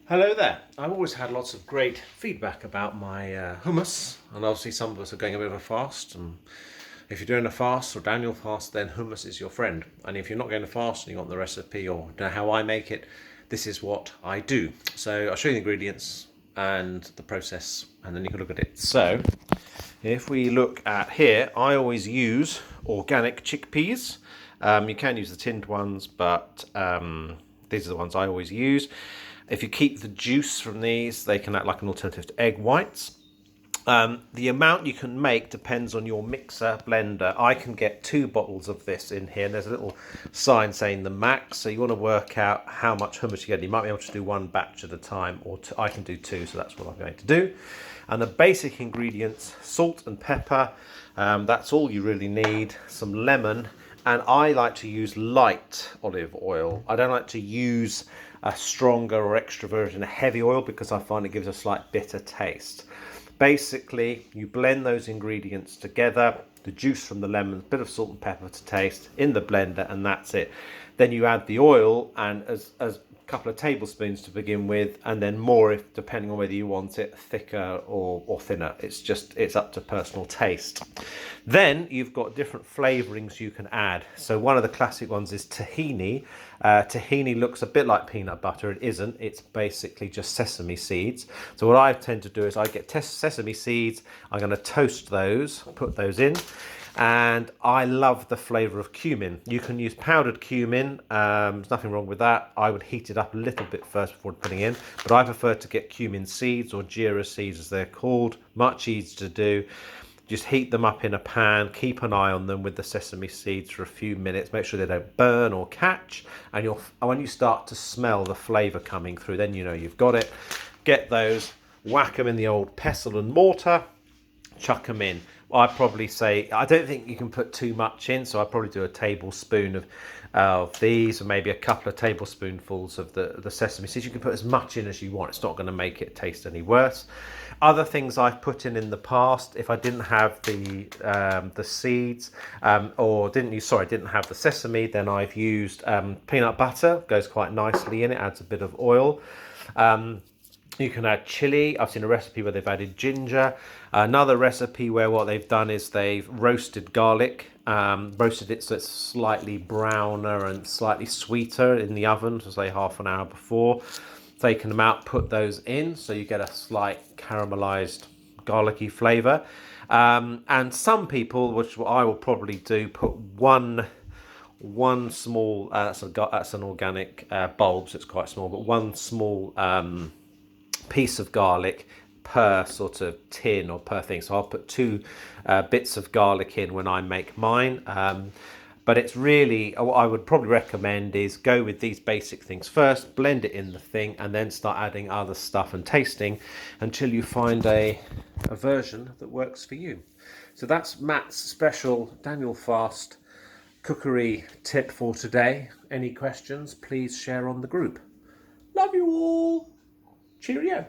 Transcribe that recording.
Hello there. I've always had lots of great feedback about my hummus, and obviously some of us are going a bit of a fast. And if you're doing a fast or Daniel fast, then hummus is your friend. And if you're not going to fast and you want the recipe or know how I make it, this is what I do. So I'll show you the ingredients and the process, and then you can look at it. So if we look at here, I always use organic chickpeas. You can use the tinned ones, but these are the ones I always use. If you keep the juice from these, they can act like an alternative to egg whites. The amount you can make depends on your mixer blender. I can get 2 bottles of this in here, and there's a little sign saying the max. So you want to work out how much hummus you get. You might be able to do 1 batch at a time, or I can do 2, so that's what I'm going to do. And the basic ingredients: salt and pepper. That's all you really need. Some lemon. And I like to use light olive oil. I don't like to use a stronger or extra virgin heavy oil because I find it gives a slight bitter taste. Basically, you blend those ingredients together, the juice from the lemon, a bit of salt and pepper to taste in the blender, and that's it. Then you add the oil and as a couple of tablespoons to begin with, and then more if depending on whether you want it thicker or thinner. It's up to personal taste. Then you've got different flavorings you can add. So one of the classic ones is tahini. Tahini looks a bit like peanut butter. It isn't. It's basically just sesame seeds. So what I tend to do is I get sesame seeds. I'm going to toast those, put those in. And I love the flavour of cumin. You can use powdered cumin. There's nothing wrong with that. I would heat it up a little bit first before putting in, but I prefer to get cumin seeds, or jira seeds as they're called. Much easier to do. Just heat them up in a pan, keep an eye on them with the sesame seeds for a few minutes, make sure they don't burn or catch, and when you start to smell the flavour coming through, then you know you've got it. Get those, whack them in the old pestle and mortar, chuck them in. I probably say, I don't think you can put too much in, so I probably do a tablespoon of these, or maybe a couple of tablespoonfuls of the sesame seeds. You can put as much in as you want. It's not going to make it taste any worse. Other things I've put in the past, if I didn't have the seeds, or didn't have the sesame, then I've used peanut butter. Goes quite nicely in it, adds a bit of oil. You can add chili. I've seen a recipe where they've added ginger. Another recipe where what they've done is they've roasted garlic, roasted it so it's slightly browner and slightly sweeter in the oven, so say half an hour before. Taken them out, put those in, so you get a slight caramelized garlicky flavour. And some people, which I will probably do, put one small, that's an organic bulb, so it's quite small, but one small piece of garlic per sort of tin or per thing. So I'll put 2 bits of garlic in when I make mine. But it's really, what I would probably recommend is go with these basic things first, blend it in the thing, and then start adding other stuff and tasting until you find a version that works for you. So that's Matt's special Daniel Fast cookery tip for today. Any questions, please share on the group. Love you all. Cheerio.